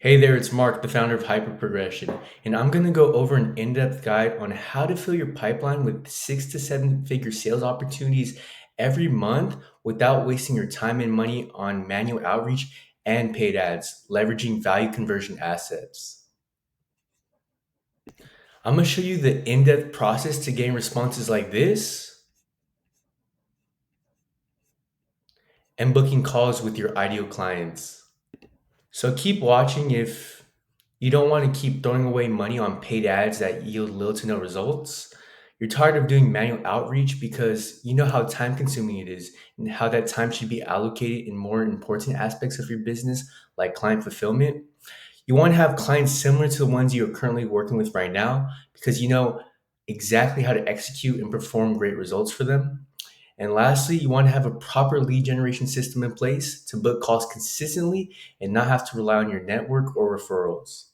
Hey there, it's Mark, the founder of Hyperprogression, and I'm going to go over an in depth guide on how to fill your pipeline with 6 to 7 figure sales opportunities every month without wasting your time and money on manual outreach and paid ads, leveraging value conversion assets. I'm going to show you the in depth process to gain responses like this and booking calls with your ideal clients. So keep watching if you don't want to keep throwing away money on paid ads that yield little to no results. You're tired of doing manual outreach because you know how time consuming it is and how that time should be allocated in more important aspects of your business, like client fulfillment. You want to have clients similar to the ones you're currently working with right now because you know exactly how to execute and perform great results for them. And lastly, you want to have a proper lead generation system in place to book calls consistently and not have to rely on your network or referrals.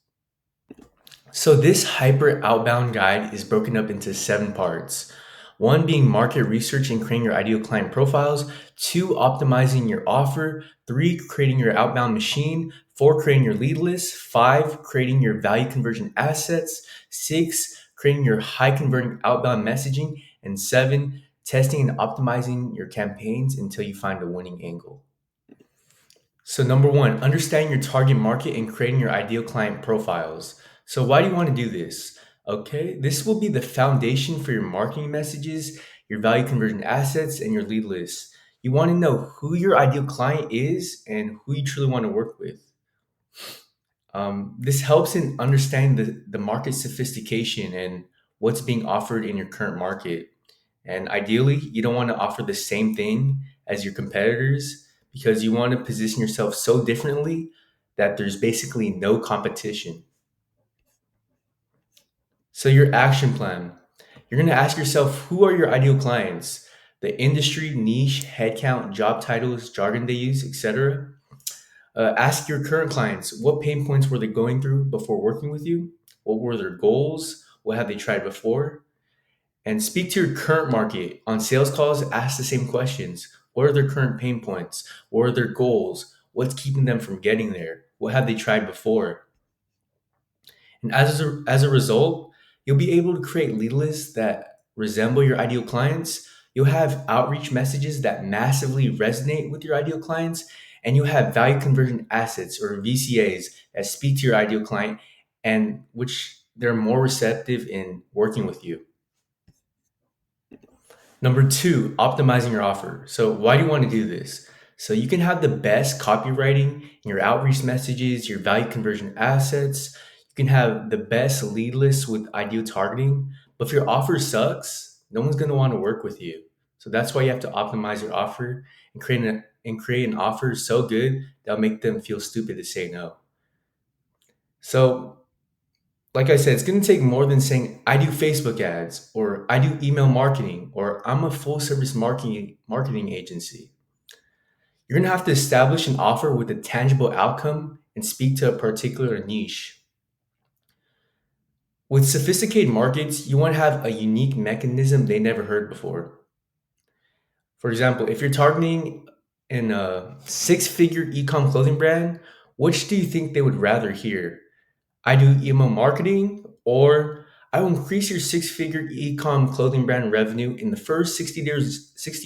So, this hyper outbound guide is broken up into 7 parts. One being market research and creating your ideal client profiles, two, optimizing your offer, three, creating your outbound machine, four, creating your lead list, five, creating your value conversion assets, six, creating your high converting outbound messaging, and seven, testing and optimizing your campaigns until you find a winning angle. So, number one, understanding your target market and creating your ideal client profiles. So, why do you want to do this? Okay, this will be the foundation for your marketing messages, your value conversion assets, and your lead list. You want to know who your ideal client is and who you truly want to work with. This helps in understanding the market sophistication and what's being offered in your current market. And ideally, you don't want to offer the same thing as your competitors because you want to position yourself so differently that there's basically no competition. So, your action plan, you're going to ask yourself who are your ideal clients, the industry, niche, headcount, job titles, jargon they use, etc. Ask your current clients what pain points were they going through before working with you? What were their goals? What have they tried before? And speak to your current market on sales calls. Ask the same questions. What are their current pain points? What are their goals? What's keeping them from getting there? What have they tried before? And as a result, you'll be able to create lead lists that resemble your ideal clients. You'll have outreach messages that massively resonate with your ideal clients. And you'll have value conversion assets or VCAs that speak to your ideal client and which they're more receptive in working with you. Number two, optimizing your offer. So, why do you want to do this? So, you can have the best copywriting in your outreach messages, your value conversion assets. You can have the best lead list with ideal targeting. But if your offer sucks, no one's going to want to work with you. So, that's why you have to optimize your offer and create an offer so good that'll make them feel stupid to say no. So, like I said, it's going to take more than saying I do Facebook ads or I do email marketing or I'm a full service marketing agency. You're going to have to establish an offer with a tangible outcome and speak to a particular niche. With sophisticated markets, you want to have a unique mechanism they never heard before. For example, if you're targeting in a 6 figure ecom clothing brand, which do you think they would rather hear? I do email marketing, or I will increase your 6 figure e-com clothing brand revenue in the first 60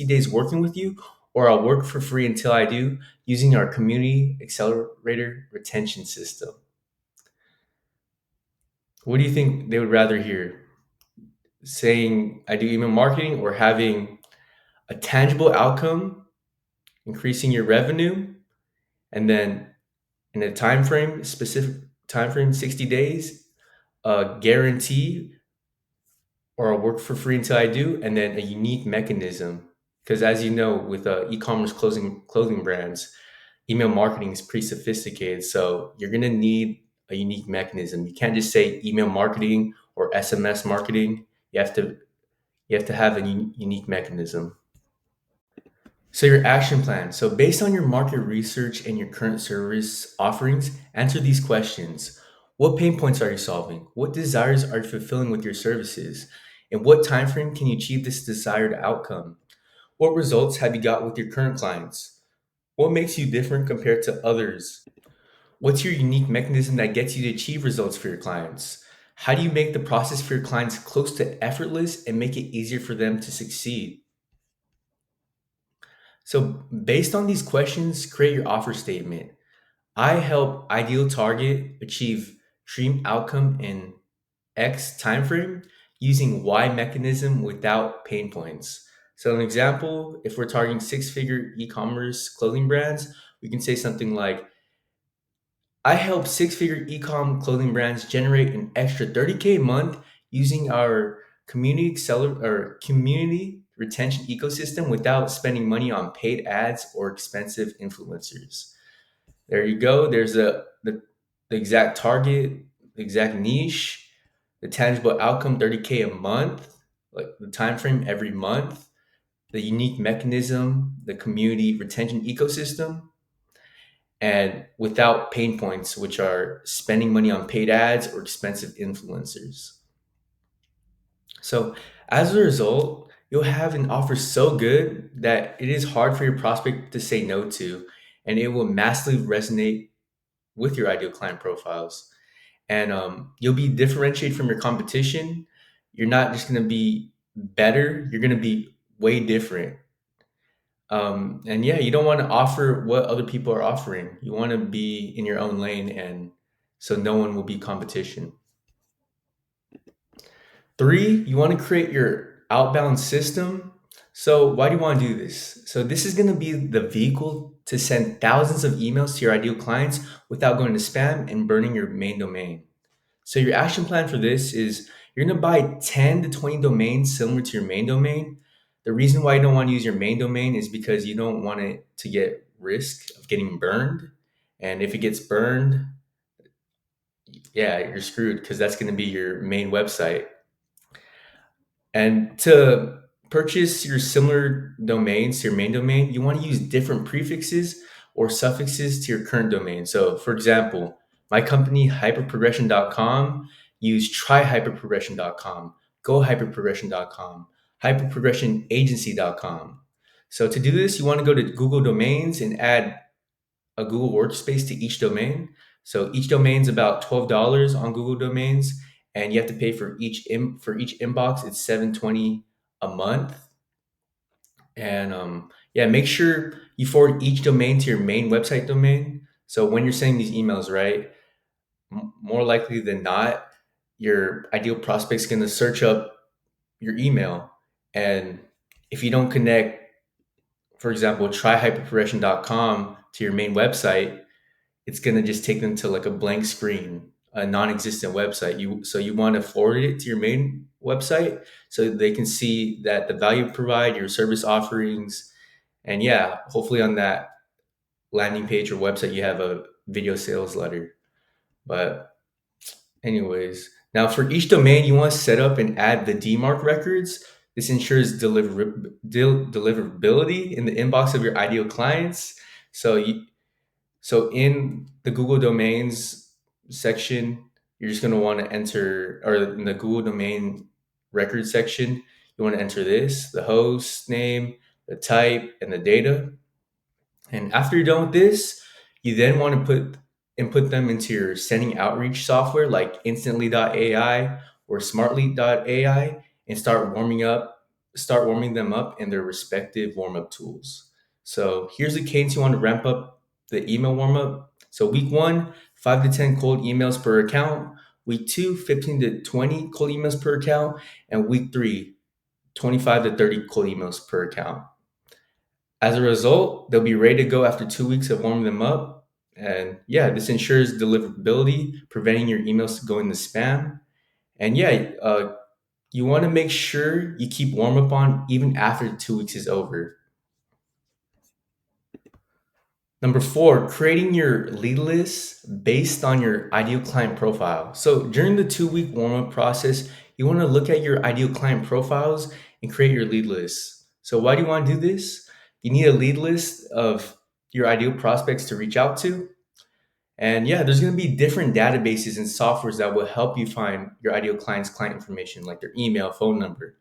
days working with you, or I'll work for free until I do using our community accelerator retention system. What do you think they would rather hear? Saying I do email marketing or having a tangible outcome, increasing your revenue, and then in a specific time frame, 60 days, a guarantee or I'll work for free until I do, and then a unique mechanism. Because as you know, with e-commerce clothing brands, email marketing is pretty sophisticated. So you're gonna need a unique mechanism. You can't just say email marketing or SMS marketing. You have to have a unique mechanism. So your action plan. So based on your market research and your current service offerings, answer these questions. What pain points are you solving? What desires are you fulfilling with your services? In what time frame can you achieve this desired outcome? What results have you got with your current clients? What makes you different compared to others? What's your unique mechanism that gets you to achieve results for your clients? How do you make the process for your clients close to effortless and make it easier for them to succeed? So, based on these questions, create your offer statement. I help ideal target achieve dream outcome in X timeframe using Y mechanism without pain points. So, an example, if we're targeting six-figure e-commerce clothing brands, we can say something like, I help six-figure e-com clothing brands generate an extra 30K a month using our community retention ecosystem without spending money on paid ads or expensive influencers. There you go. There's the exact target, the exact niche, the tangible outcome 30K a month, like the time frame every month, the unique mechanism, the community retention ecosystem, and without pain points, which are spending money on paid ads or expensive influencers. So, as a result, you'll have an offer so good that it is hard for your prospect to say no to, and it will massively resonate with your ideal client profiles. And you'll be differentiated from your competition. You're not just going to be better, you're going to be way different. And yeah, you don't want to offer what other people are offering. You want to be in your own lane, and so no one will be competition. Three, you want to create your outbound system. So why do you want to do this? So this is going to be the vehicle to send thousands of emails to your ideal clients without going to spam and burning your main domain. So your action plan for this is you're going to buy 10 to 20 domains similar to your main domain. The reason why you don't want to use your main domain is because you don't want it to get risk of getting burned. And if it gets burned, yeah, you're screwed because that's going to be your main website. And to purchase your similar domains to your main domain, you want to use different prefixes or suffixes to your current domain. So, for example, my company, hyperprogression.com, use tryhyperprogression.com, gohyperprogression.com, hyperprogressionagency.com. So, to do this, you want to go to Google Domains and add a Google Workspace to each domain. So each domain's about $12 on Google Domains, and you have to pay for for each inbox. It's 720 a month, and yeah, make sure you forward each domain to your main website domain. So when you're sending these emails, right, more likely than not, your ideal prospect's going to search up your email, and if you don't connect, for example, tryhyperprogression.com to your main website, it's going to just take them to like a blank screen, a non-existent website. You want to forward it to your main website so they can see that the value you provide, your service offerings, and yeah, hopefully on that landing page or website you have a video sales letter. But anyways, now for each domain you want to set up and add the DMARC records. This ensures deliverability in the inbox of your ideal clients. So in the Google Domains section, you're just going to want to enter, or in the Google Domain record section, you want to enter this, the host name, the type, and the data. And after you're done with this, you then want to input them into your sending outreach software like instantly.ai or smartly.ai and start warming them up in their respective warm-up tools. So here's the cadence you want to ramp up the email warm-up. So week one, 5 to 10 cold emails per account. Week two, 15 to 20 cold emails per account. And week three, 25 to 30 cold emails per account. As a result, they'll be ready to go after 2 weeks of warming them up. And yeah, this ensures deliverability, preventing your emails going to spam. And yeah, you want to make sure you keep warm up on even after the 2 weeks is over. Number four, creating your lead list based on your ideal client profile. So during the 2 week warm up process, you want to look at your ideal client profiles and create your lead list. So why do you want to do this? You need a lead list of your ideal prospects to reach out to. And yeah, there's going to be different databases and softwares that will help you find your ideal client's client information, like their email, phone number.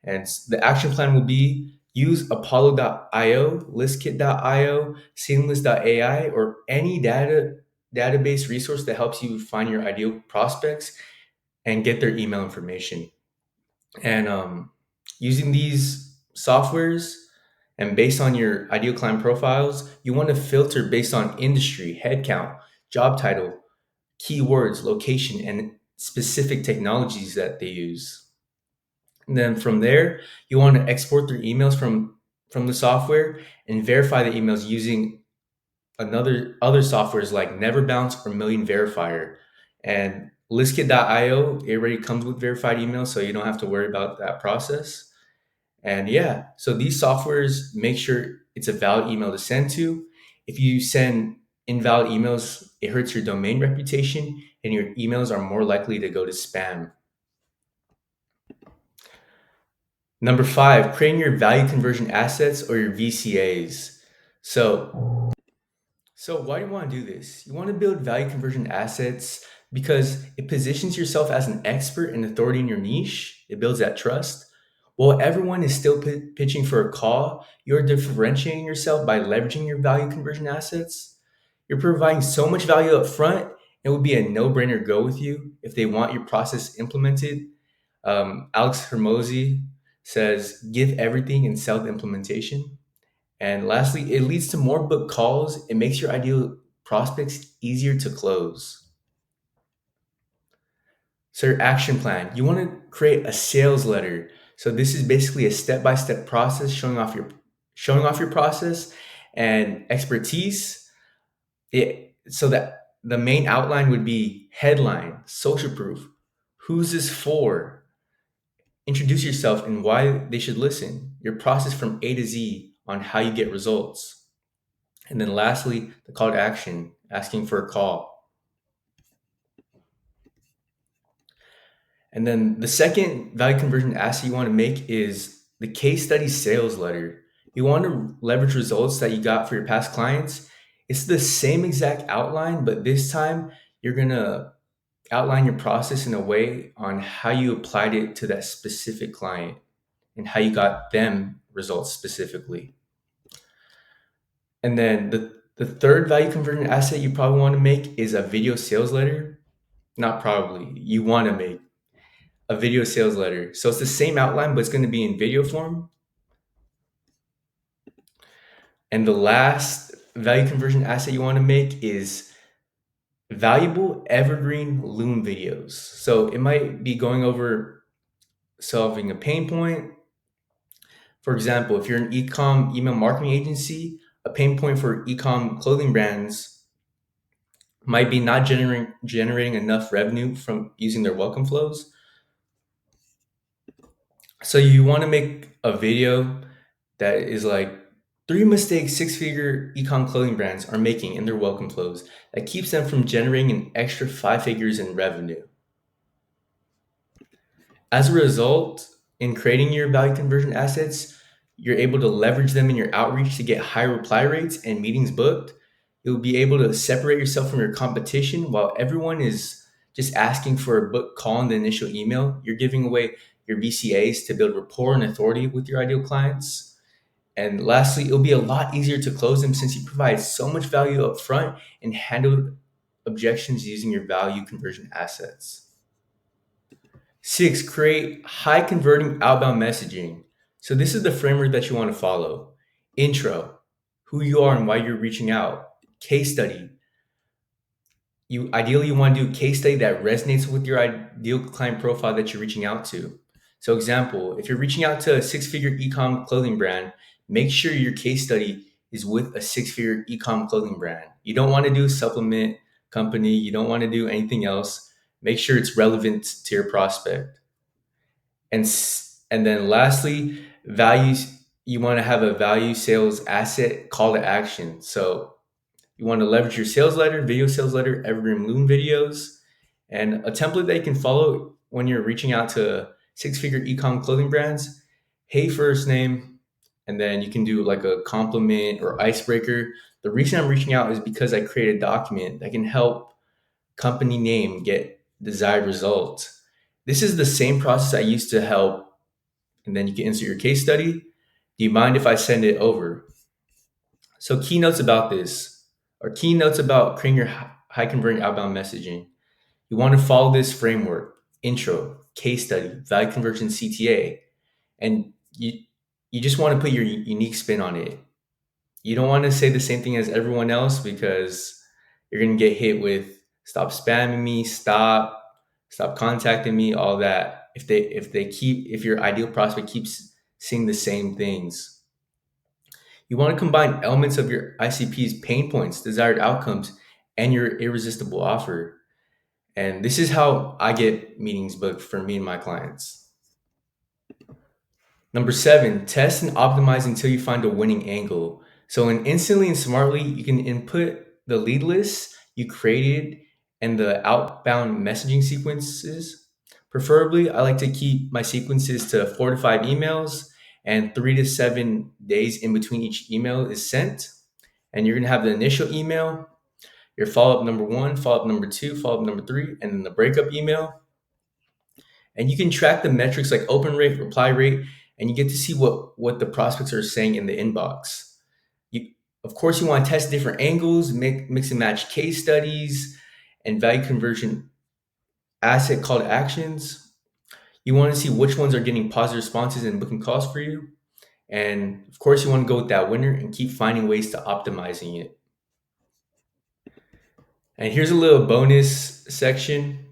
And the action plan will be use Apollo.io, ListKit.io, Seamless.ai, or any data database resource that helps you find your ideal prospects and get their email information. And using these softwares and based on your ideal client profiles, you want to filter based on industry, headcount, job title, keywords, location, and specific technologies that they use. And then from there, you want to export their emails from the software and verify the emails using another other softwares like Neverbounce or Million Verifier. And Listkit.io, it already comes with verified emails, so you don't have to worry about that process. And yeah, so these softwares make sure it's a valid email to send to. If you send invalid emails, it hurts your domain reputation and your emails are more likely to go to spam. Number five, creating your value conversion assets or your VCAs. So why do you want to do this? You want to build value conversion assets because it positions yourself as an expert and authority in your niche. It builds that trust. While everyone is still pitching for a call, you're differentiating yourself by leveraging your value conversion assets. You're providing so much value up front, it would be a no-brainer go with you if they want your process implemented. Alex Hermosi says, give everything and sell the implementation. And lastly, it leads to more book calls. It makes your ideal prospects easier to close. So your action plan, you want to create a sales letter. So this is basically a step-by-step process showing off your process and expertise. So that the main outline would be headline, social proof, who's this for, introduce yourself and why they should listen, your process from A to Z on how you get results. And then lastly, the call to action, asking for a call. And then the second value conversion asset you want to make is the case study sales letter. You want to leverage results that you got for your past clients. It's the same exact outline, but this time you're going to outline your process in a way on how you applied it to that specific client and how you got them results specifically. And then the third value conversion asset you probably want to make is a video sales letter. Not probably, you want to make a video sales letter. So it's the same outline, but it's going to be in video form. And the last value conversion asset you want to make is valuable evergreen Loom videos. So it might be going over solving a pain point. For example, if you're an ecom email marketing agency, a pain point for ecom clothing brands might be not generating enough revenue from using their welcome flows. So you want to make a video that is like three mistakes six-figure ecom clothing brands are making in their welcome flows that keeps them from generating an extra five figures in revenue. As a result, in creating your value conversion assets, you're able to leverage them in your outreach to get higher reply rates and meetings booked. You'll be able to separate yourself from your competition while everyone is just asking for a book call in the initial email. You're giving away your VCAs to build rapport and authority with your ideal clients. And lastly, it'll be a lot easier to close them since you provide so much value up front and handle objections using your value conversion assets. Six, create high converting outbound messaging. So this is the framework that you want to follow. Intro, who you are and why you're reaching out. Case study. You want to do a case study that resonates with your ideal client profile that you're reaching out to. So example, if you're reaching out to a six-figure ecom clothing brand, make sure your case study is with a six-figure ecom clothing brand. You don't want to do a supplement company, you don't want to do anything else. Make sure it's relevant to your prospect. And then lastly, values, you want to have a value sales asset call to action. So you want to leverage your sales letter, video sales letter, evergreen Loom videos, and a template that you can follow when you're reaching out to six-figure ecom clothing brands. Hey, first name, and then you can do like a compliment or icebreaker. The reason I'm reaching out is because I create a document that can help company name get desired results. This is the same process I used to help, and then you can insert your case study. Do you mind if I send it over? So keynotes about this, or keynotes about creating your high converting outbound messaging. You want to follow this framework: intro, case study, value conversion, CTA, and you just want to put your unique spin on it. You don't want to say the same thing as everyone else because you're going to get hit with stop spamming me, stop contacting me, all that. If your ideal prospect keeps seeing the same things. You want to combine elements of your ICP's pain points, desired outcomes, and your irresistible offer. And this is how I get meetings booked for me and my clients. Number seven, test and optimize until you find a winning angle. So, in instantly and smartly, you can input the lead list you created and the outbound messaging sequences. Preferably, I like to keep my sequences to 4 to 5 emails, and 3 to 7 days in between each email is sent. And you're going to have the initial email, your follow up number one, follow up number two, follow up number three, and then the breakup email. And you can track the metrics like open rate, reply rate, and you get to see what the prospects are saying in the inbox. You, of course, you want to test different angles, mix and match case studies, and value conversion asset call to actions. You want to see which ones are getting positive responses and booking calls for you. And of course, you want to go with that winner and keep finding ways to optimizing it. And here's a little bonus section.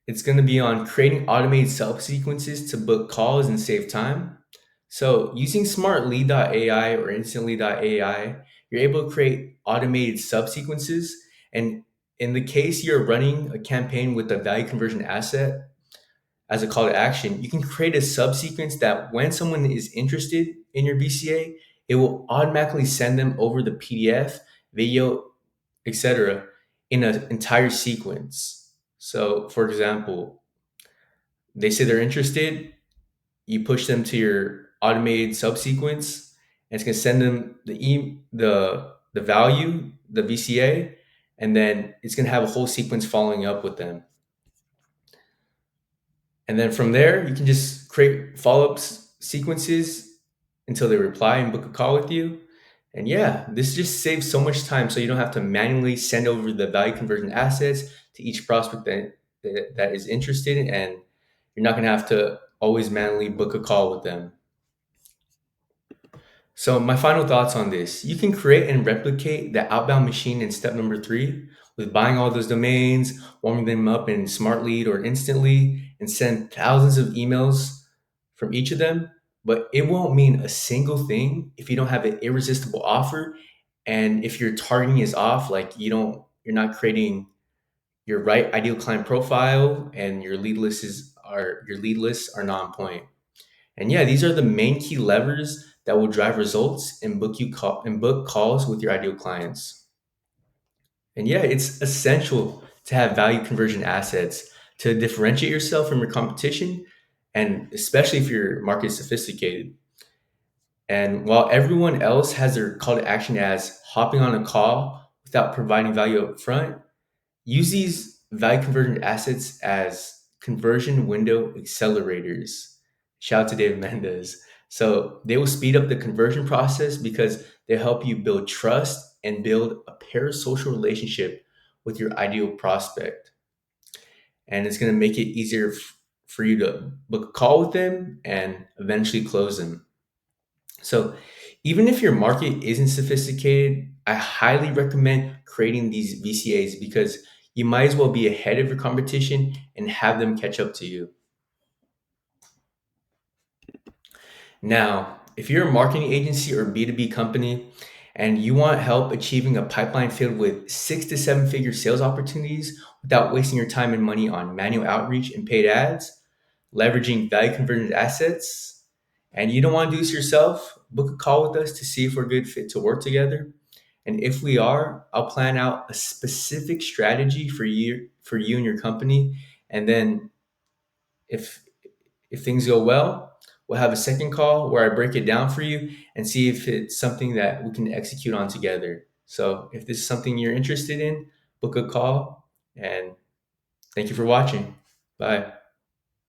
It's going to be on creating automated subsequences to book calls and save time. So, using smartlead.ai or instantly.ai, you're able to create automated subsequences. And in the case you're running a campaign with a value conversion asset as a call to action, you can create a subsequence that when someone is interested in your VCA, it will automatically send them over the PDF, video, etc., in an entire sequence. So, for example, they say they're interested, you push them to your automated subsequence, and it's going to send them the value, the VCA, and then it's going to have a whole sequence following up with them. And then from there, you can just create follow-up sequences until they reply and book a call with you. And yeah, this just saves so much time so you don't have to manually send over the value conversion assets to each prospect that is interested, and you're not going to have to always manually book a call with them. So my final thoughts on this: you can create and replicate the outbound machine in step number three with buying all those domains, warming them up in Smart Lead or Instantly, and send thousands of emails from each of them. But it won't mean a single thing if you don't have an irresistible offer, and if your targeting is off, like you're not creating your right ideal client profile, and your lead lists are not on point. And yeah, these are the main key levers that will drive results and book calls with your ideal clients. And yeah, it's essential to have value conversion assets to differentiate yourself from your competition, and especially if your market is sophisticated. And while everyone else has their call to action as hopping on a call without providing value up front, use these value conversion assets as conversion window accelerators. Shout out to David Mendez. So they will speed up the conversion process because they help you build trust and build a parasocial relationship with your ideal prospect. And it's going to make it easier for you to book a call with them and eventually close them. So even if your market isn't sophisticated, I highly recommend creating these VCAs because you might as well be ahead of your competition and have them catch up to you. Now, if you're a marketing agency or B2B company and you want help achieving a pipeline filled with 6 to 7 figure sales opportunities without wasting your time and money on manual outreach and paid ads, leveraging value conversion assets, and you don't want to do this yourself, book a call with us to see if we're a good fit to work together. And if we are, I'll plan out a specific strategy for you and your company. And then if if things go well, we'll have a second call where I break it down for you and see if it's something that we can execute on together. So if this is something you're interested in, book a call, and thank you for watching. Bye.